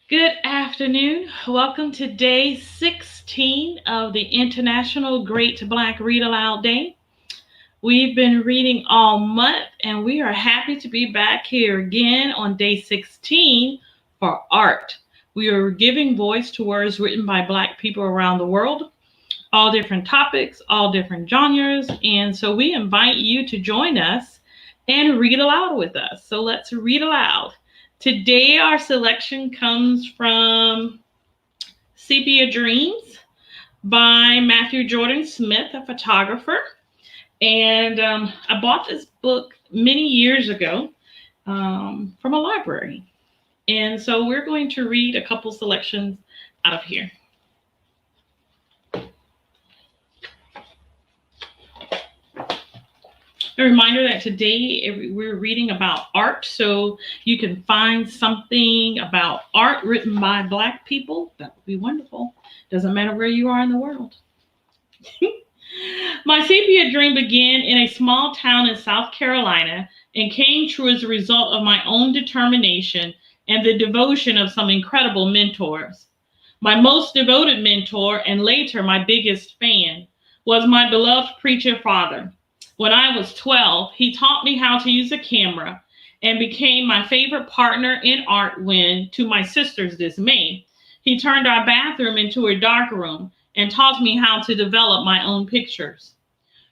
Good afternoon. Welcome to day 16 of the International Great Black Read Aloud Day. We've been reading all month and we are happy to be back here again on day 16 for art. We are giving voice to words written by Black people around the world, all different topics, all different genres, and so we invite you to join us and read aloud with us. So let's read aloud. Today, our selection comes from Sepia Dreams by Matthew Jordan Smith, a photographer. And I bought this book many years ago from a library. And so we're going to read a couple selections out of here. A reminder that today we're reading about art, so you can find something about art written by Black people. That would be wonderful. Doesn't matter where you are in the world. My sepia dream began in a small town in South Carolina and came true as a result of my own determination and the devotion of some incredible mentors. My most devoted mentor, and later my biggest fan, was my beloved preacher father. When I was 12, he taught me how to use a camera and became my favorite partner in art when, to my sister's dismay, he turned our bathroom into a dark room and taught me how to develop my own pictures.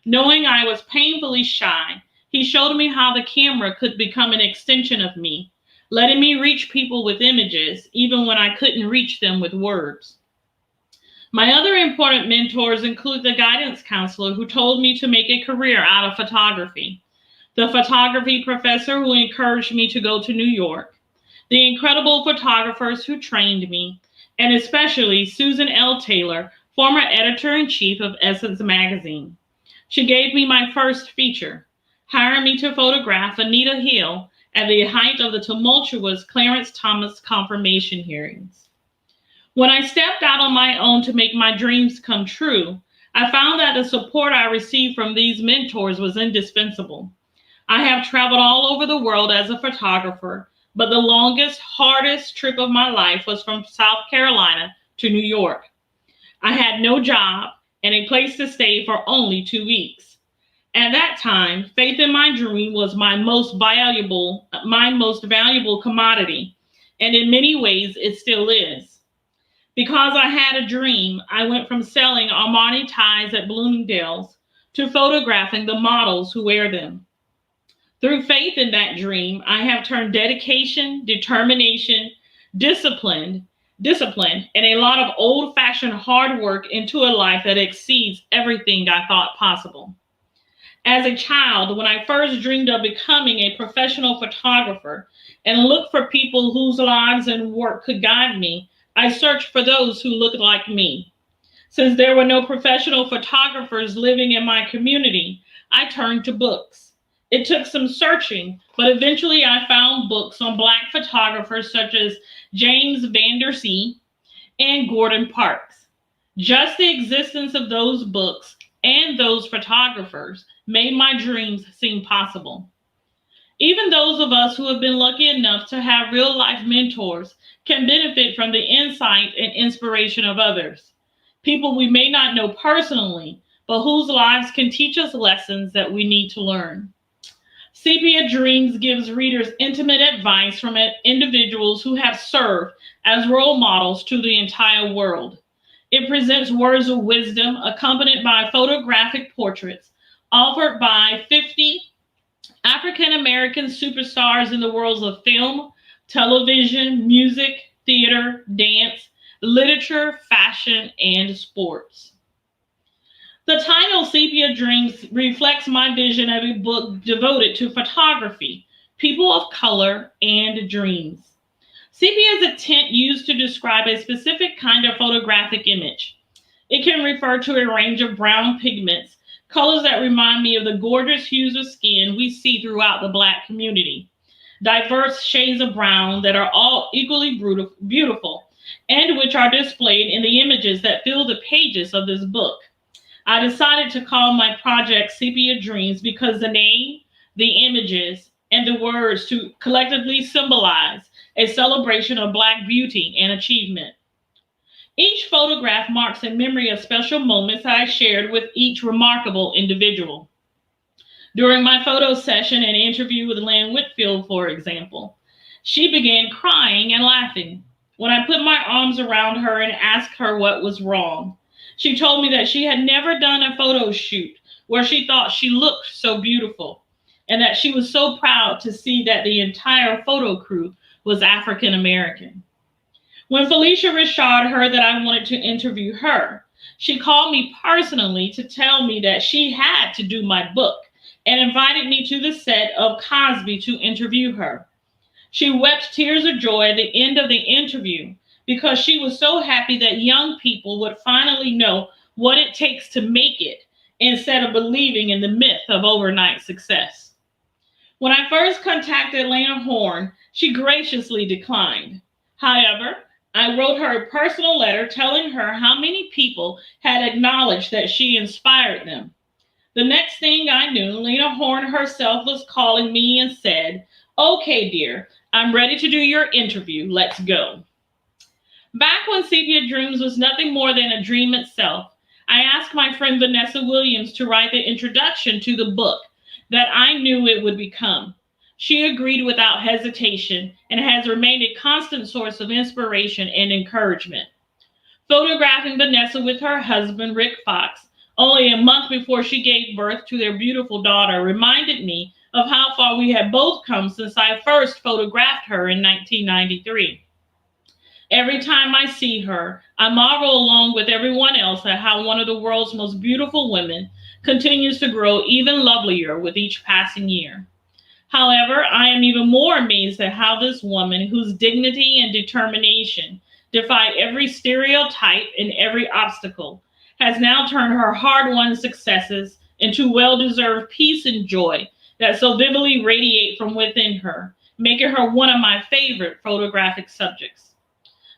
Knowing I was painfully shy, he showed me how the camera could become an extension of me, letting me reach people with images even when I couldn't reach them with words. My other important mentors include the guidance counselor who told me to make a career out of photography, the photography professor who encouraged me to go to New York, the incredible photographers who trained me, and especially Susan L. Taylor, former editor-in-chief of Essence magazine. She gave me my first feature, hiring me to photograph Anita Hill at the height of the tumultuous Clarence Thomas confirmation hearings. When I stepped out on my own to make my dreams come true, I found that the support I received from these mentors was indispensable. I have traveled all over the world as a photographer, but the longest, hardest trip of my life was from South Carolina to New York. I had no job and a place to stay for only 2 weeks. At that time, faith in my dream was my most valuable commodity, and in many ways it still is. Because I had a dream, I went from selling Armani ties at Bloomingdale's to photographing the models who wear them. Through faith in that dream, I have turned dedication, determination, discipline, and a lot of old-fashioned hard work into a life that exceeds everything I thought possible. As a child, when I first dreamed of becoming a professional photographer and looked for people whose lives and work could guide me, I searched for those who looked like me. Since there were no professional photographers living in my community, I turned to books. It took some searching, but eventually I found books on Black photographers such as James Vandersea and Gordon Parks. Just the existence of those books and those photographers made my dreams seem possible. Even those of us who have been lucky enough to have real life mentors can benefit from the insight and inspiration of others. People we may not know personally, but whose lives can teach us lessons that we need to learn. Sepia Dreams gives readers intimate advice from individuals who have served as role models to the entire world. It presents words of wisdom accompanied by photographic portraits offered by 50 African American superstars in the worlds of film, television, music, theater, dance, literature, fashion, and sports. The title Sepia Dreams reflects my vision of a book devoted to photography, people of color, and dreams. Sepia is a tint used to describe a specific kind of photographic image. It can refer to a range of brown pigments, colors that remind me of the gorgeous hues of skin we see throughout the Black community. Diverse shades of brown that are all equally beautiful, and which are displayed in the images that fill the pages of this book. I decided to call my project Sepia Dreams because the name, the images, and the words to collectively symbolize a celebration of Black beauty and achievement. Each photograph marks a memory of special moments I shared with each remarkable individual. During my photo session and interview with Lynn Whitfield, for example, she began crying and laughing when I put my arms around her and asked her what was wrong. She told me that she had never done a photo shoot where she thought she looked so beautiful, and that she was so proud to see that the entire photo crew was African American. When Felicia Richard heard that I wanted to interview her, she called me personally to tell me that she had to do my book and invited me to the set of Cosby to interview her. She wept tears of joy at the end of the interview because she was so happy that young people would finally know what it takes to make it instead of believing in the myth of overnight success. When I first contacted Lena Horne, she graciously declined. However, I wrote her a personal letter telling her how many people had acknowledged that she inspired them. The next thing I knew, Lena Horne herself was calling me and said, "Okay, dear, I'm ready to do your interview. Let's go." Back when Sepia Dreams was nothing more than a dream itself, I asked my friend Vanessa Williams to write the introduction to the book that I knew it would become. She agreed without hesitation and has remained a constant source of inspiration and encouragement. Photographing Vanessa with her husband, Rick Fox, only a month before she gave birth to their beautiful daughter, reminded me of how far we had both come since I first photographed her in 1993. Every time I see her, I marvel along with everyone else at how one of the world's most beautiful women continues to grow even lovelier with each passing year. However, I am even more amazed at how this woman, whose dignity and determination defy every stereotype and every obstacle, has now turned her hard-won successes into well-deserved peace and joy that so vividly radiate from within her, making her one of my favorite photographic subjects.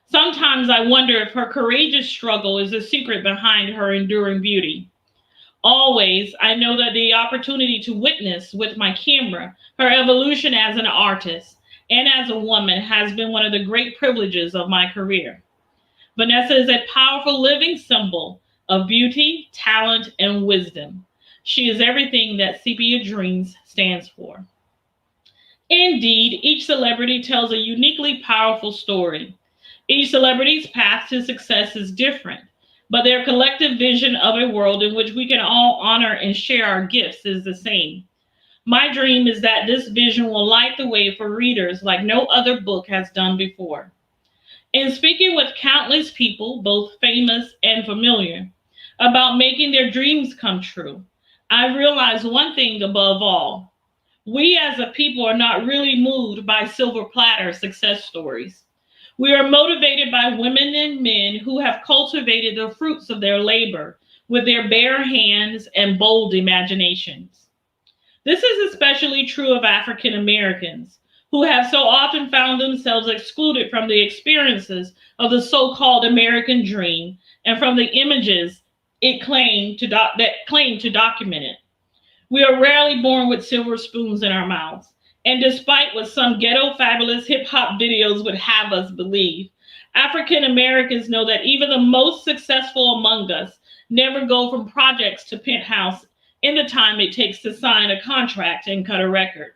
Sometimes I wonder if her courageous struggle is the secret behind her enduring beauty. Always, I know that the opportunity to witness with my camera her evolution as an artist and as a woman has been one of the great privileges of my career. Vanessa is a powerful living symbol of beauty, talent, and wisdom. She is everything that Sepia Dreams stands for. Indeed, each celebrity tells a uniquely powerful story. Each celebrity's path to success is different, but their collective vision of a world in which we can all honor and share our gifts is the same. My dream is that this vision will light the way for readers like no other book has done before. In speaking with countless people, both famous and familiar, about making their dreams come true, I realized one thing above all. We as a people are not really moved by silver platter success stories. We are motivated by women and men who have cultivated the fruits of their labor with their bare hands and bold imaginations. This is especially true of African Americans, who have so often found themselves excluded from the experiences of the so-called American dream and from the images that claim to document it. We are rarely born with silver spoons in our mouths. And despite what some ghetto fabulous hip-hop videos would have us believe, African Americans know that even the most successful among us never go from projects to penthouse in the time it takes to sign a contract and cut a record.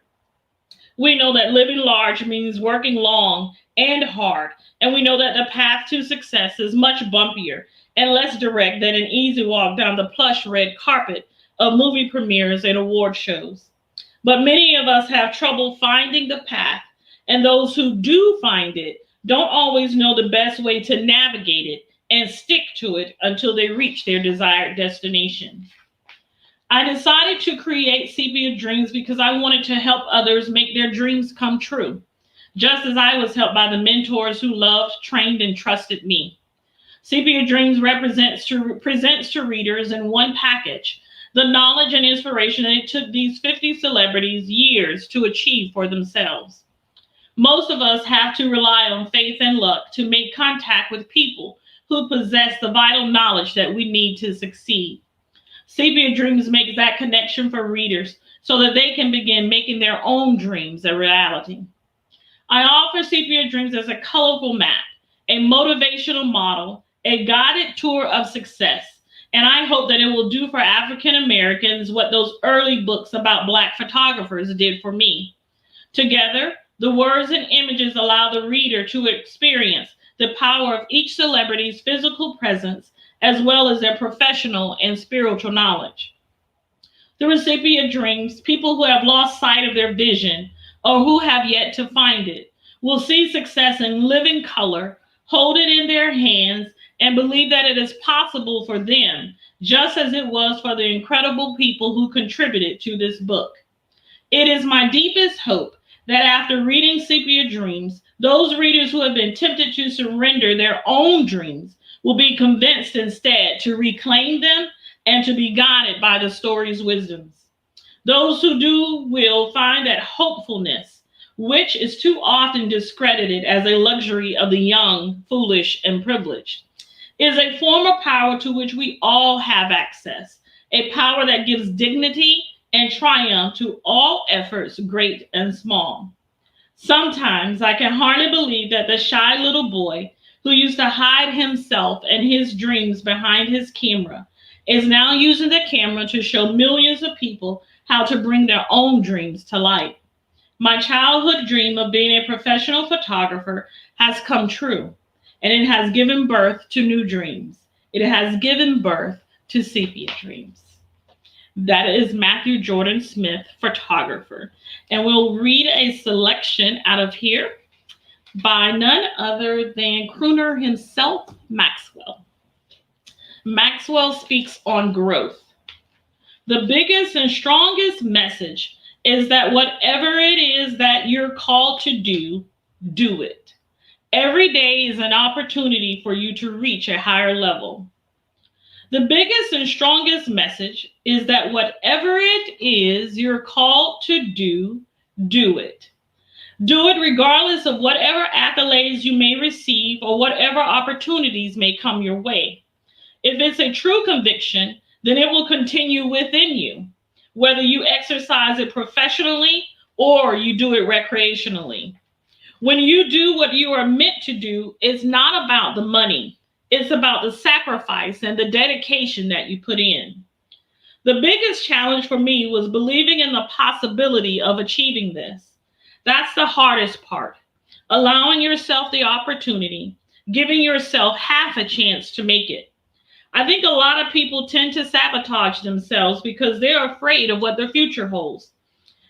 We know that living large means working long and hard, and we know that the path to success is much bumpier and less direct than an easy walk down the plush red carpet of movie premieres and award shows. But many of us have trouble finding the path, and those who do find it don't always know the best way to navigate it and stick to it until they reach their desired destination. I decided to create Sepia Dreams because I wanted to help others make their dreams come true, just as I was helped by the mentors who loved, trained, and trusted me. Sepia Dreams presents to readers in one package the knowledge and inspiration that it took these 50 celebrities years to achieve for themselves. Most of us have to rely on faith and luck to make contact with people who possess the vital knowledge that we need to succeed. Sepia Dreams makes that connection for readers so that they can begin making their own dreams a reality. I offer Sepia Dreams as a colorful map, a motivational model, a guided tour of success. And I hope that it will do for African Americans what those early books about Black photographers did for me. Together, the words and images allow the reader to experience the power of each celebrity's physical presence as well as their professional and spiritual knowledge. Through Sepia Dreams, people who have lost sight of their vision or who have yet to find it will see success in living color, hold it in their hands, and believe that it is possible for them, just as it was for the incredible people who contributed to this book. It is my deepest hope that after reading Sepia Dreams, those readers who have been tempted to surrender their own dreams will be convinced instead to reclaim them and to be guided by the story's wisdoms. Those who do will find that hopefulness, which is too often discredited as a luxury of the young, foolish, and privileged, is a form of power to which we all have access, a power that gives dignity and triumph to all efforts, great and small. Sometimes I can hardly believe that the shy little boy who used to hide himself and his dreams behind his camera is now using the camera to show millions of people how to bring their own dreams to light. My childhood dream of being a professional photographer has come true, and it has given birth to new dreams. It has given birth to Sepia Dreams. That is Matthew Jordan Smith, photographer. And we'll read a selection out of here by none other than crooner himself, Maxwell. Maxwell speaks on growth. The biggest and strongest message is that whatever it is that you're called to do, do it. Every day is an opportunity for you to reach a higher level. The biggest and strongest message is that whatever it is you're called to do, do it. Do it regardless of whatever accolades you may receive or whatever opportunities may come your way. If it's a true conviction, then it will continue within you, whether you exercise it professionally or you do it recreationally. When you do what you are meant to do, it's not about the money. It's about the sacrifice and the dedication that you put in. The biggest challenge for me was believing in the possibility of achieving this. That's the hardest part. Allowing yourself the opportunity, giving yourself half a chance to make it. I think a lot of people tend to sabotage themselves because they're afraid of what their future holds.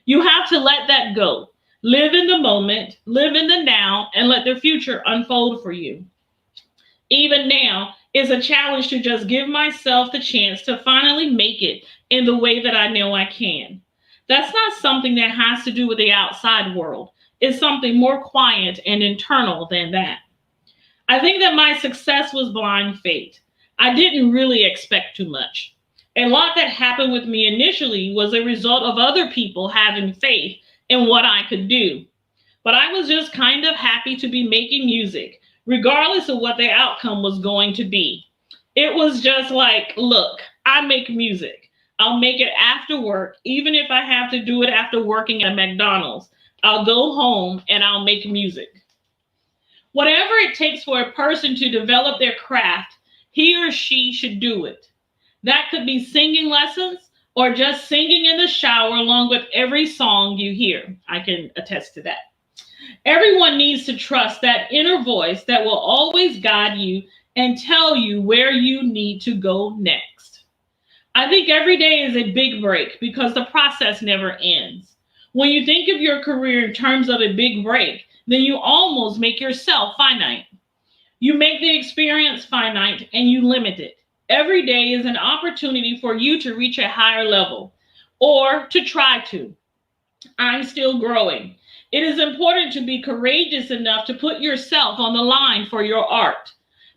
You have to let that go. Live in the moment, live in the now, and let the future unfold for you. Even now, it's a challenge to just give myself the chance to finally make it in the way that I know I can. That's not something that has to do with the outside world. It's something more quiet and internal than that. I think that my success was blind faith. I didn't really expect too much. A lot that happened with me initially was a result of other people having faith in what I could do. But I was just kind of happy to be making music, regardless of what the outcome was going to be. It was just like, look, I make music. I'll make it after work, even if I have to do it after working at McDonald's. I'll go home and I'll make music. Whatever it takes for a person to develop their craft, he or she should do it. That could be singing lessons or just singing in the shower along with every song you hear. I can attest to that. Everyone needs to trust that inner voice that will always guide you and tell you where you need to go next. I think every day is a big break because the process never ends. When you think of your career in terms of a big break, then you almost make yourself finite. You make the experience finite and you limit it. Every day is an opportunity for you to reach a higher level or to try to. I'm still growing. It is important to be courageous enough to put yourself on the line for your art.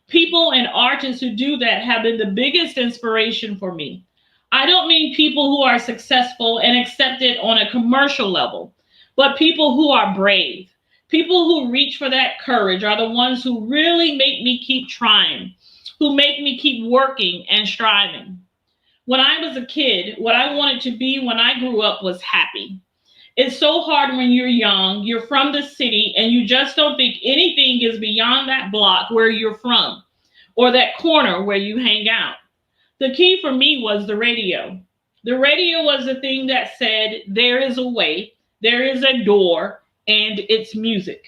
People and artists who do that have been the biggest inspiration for me. I don't mean people who are successful and accepted on a commercial level, but people who are brave. People who reach for that courage are the ones who really make me keep trying, who make me keep working and striving. When I was a kid, what I wanted to be when I grew up was happy. It's so hard when you're young, you're from the city, and you just don't think anything is beyond that block where you're from or that corner where you hang out. The key for me was the radio. The radio was the thing that said, there is a way, there is a door, and it's music.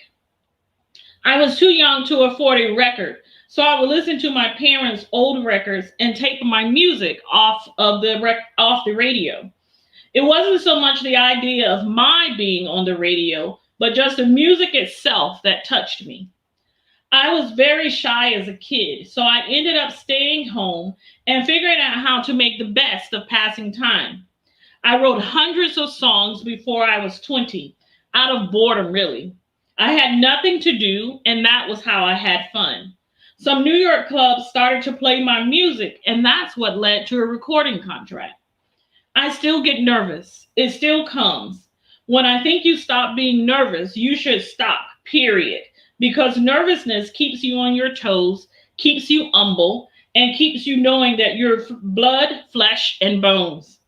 I was too young to afford a record, so I would listen to my parents' old records and tape my music off the radio. It wasn't so much the idea of my being on the radio, but just the music itself that touched me. I was very shy as a kid, so I ended up staying home and figuring out how to make the best of passing time. I wrote hundreds of songs before I was 20, out of boredom, really. I had nothing to do, and that was how I had fun. Some New York clubs started to play my music, and that's what led to a recording contract. I still get nervous. It still comes. When I think you stop being nervous, you should stop, period. Because nervousness keeps you on your toes, keeps you humble, and keeps you knowing that you're blood, flesh, and bones.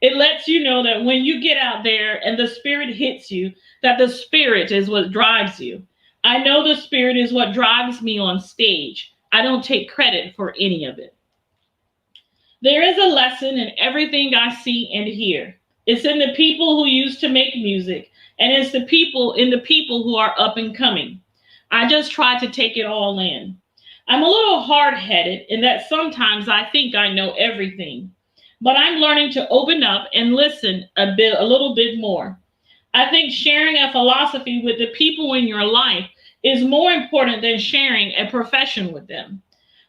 It lets you know that when you get out there and the spirit hits you, that the spirit is what drives you. I know the spirit is what drives me on stage. I don't take credit for any of it. There is a lesson in everything I see and hear. It's in the people who used to make music, and it's in the people who are up and coming. I just try to take it all in. I'm a little hard-headed in that sometimes I think I know everything, but I'm learning to open up and listen a little bit more. I think sharing a philosophy with the people in your life is more important than sharing a profession with them.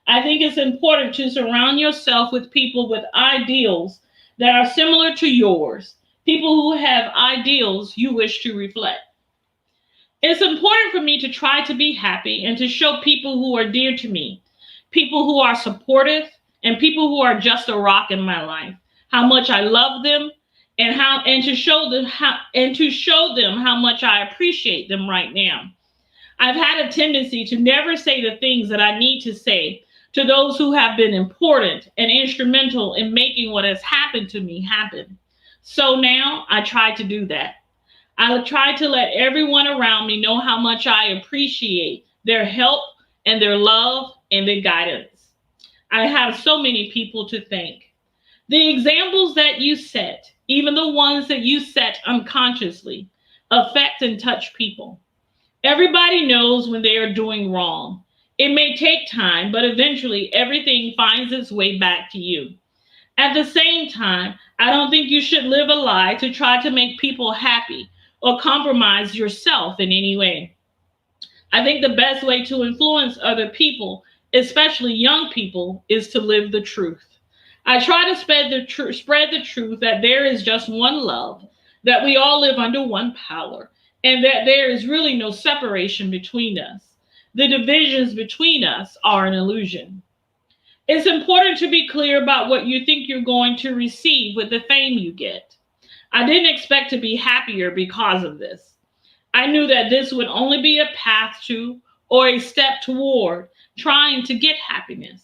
I think it's important to surround yourself with people with ideals that are similar to yours, people who have ideals you wish to reflect. It's important for me to try to be happy and to show people who are dear to me, people who are supportive, and people who are just a rock in my life, how much I love them and to show them how much I appreciate them right now. I've had a tendency to never say the things that I need to say to those who have been important and instrumental in making what has happened to me happen. So now I try to do that. I try to let everyone around me know how much I appreciate their help and their love and their guidance. I have so many people to thank. The examples that you set, even the ones that you set unconsciously, affect and touch people. Everybody knows when they are doing wrong. It may take time, but eventually everything finds its way back to you. At the same time, I don't think you should live a lie to try to make people happy or compromise yourself in any way. I think the best way to influence other people, especially young people, is to live the truth. I try to spread the truth that there is just one love, that we all live under one power, and that there is really no separation between us. The divisions between us are an illusion. It's important to be clear about what you think you're going to receive with the fame you get. I didn't expect to be happier because of this. I knew that this would only be a path to or a step toward trying to get happiness.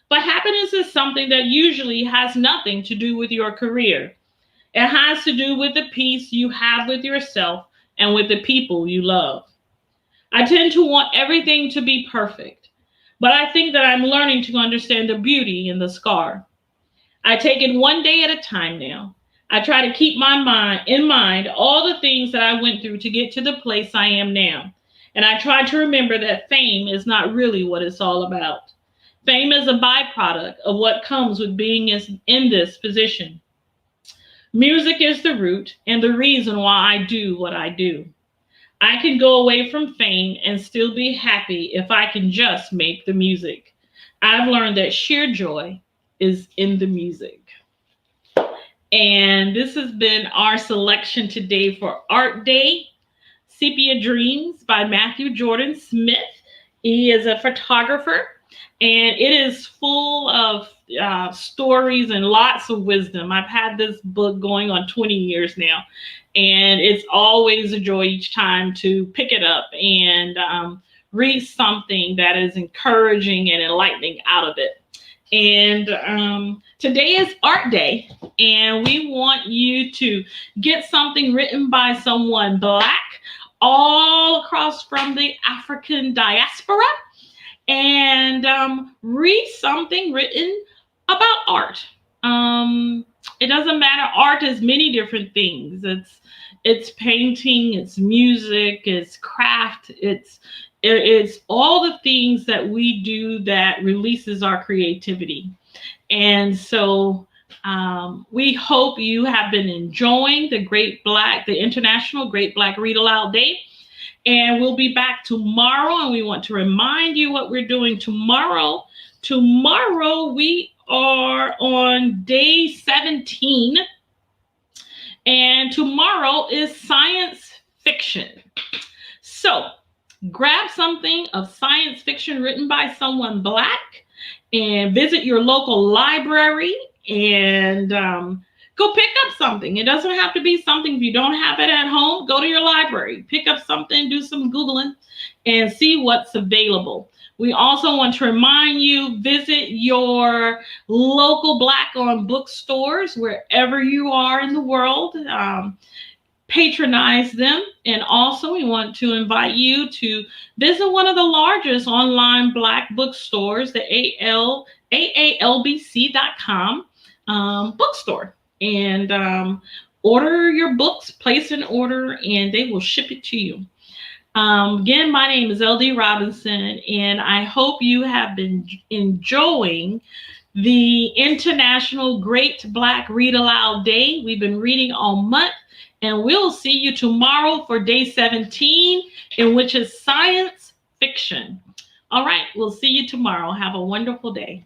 But happiness is something that usually has nothing to do with your career. It has to do with the peace you have with yourself and with the people you love. I tend to want everything to be perfect, but I think that I'm learning to understand the beauty in the scar. I take it one day at a time now. I try to keep in mind all the things that I went through to get to the place I am now. And I try to remember that fame is not really what it's all about. Fame is a byproduct of what comes with being in this position. Music is the root and the reason why I do what I do. I can go away from fame and still be happy if I can just make the music. I've learned that sheer joy is in the music. And this has been our selection today for Art Day, Sepia Dreams by Matthew Jordan Smith. He is a photographer, and it is full of stories and lots of wisdom. I've had this book going on 20 years now, and it's always a joy each time to pick it up and read something that is encouraging and enlightening out of it. And today is Art Day, and we want you to get something written by someone Black all across from the African diaspora, and read something written about art. It doesn't matter. Art is many different things. It's painting, it's music, it's craft, it's all the things that we do that releases our creativity. And so we hope you have been enjoying the International Great Black Read Aloud Day. And we'll be back tomorrow. And we want to remind you what we're doing tomorrow. Tomorrow we are on day 17. And tomorrow is science fiction. So grab something of science fiction written by someone Black and visit your local library and go pick up something. It doesn't have to be something. If you don't have it at home, go to your library, pick up something, do some Googling, and see what's available. We also want to remind you, visit your local Black-owned bookstores wherever you are in the world. Patronize them. And also we want to invite you to visit one of the largest online Black bookstores, the AALBC.com bookstore. And order your books, place an order, and they will ship it to you. Again, my name is LD Robinson, and I hope you have been enjoying the International Great Black Read Aloud Day. We've been reading all month, and we'll see you tomorrow for day 17, in which is science fiction. All right, we'll see you tomorrow. Have a wonderful day.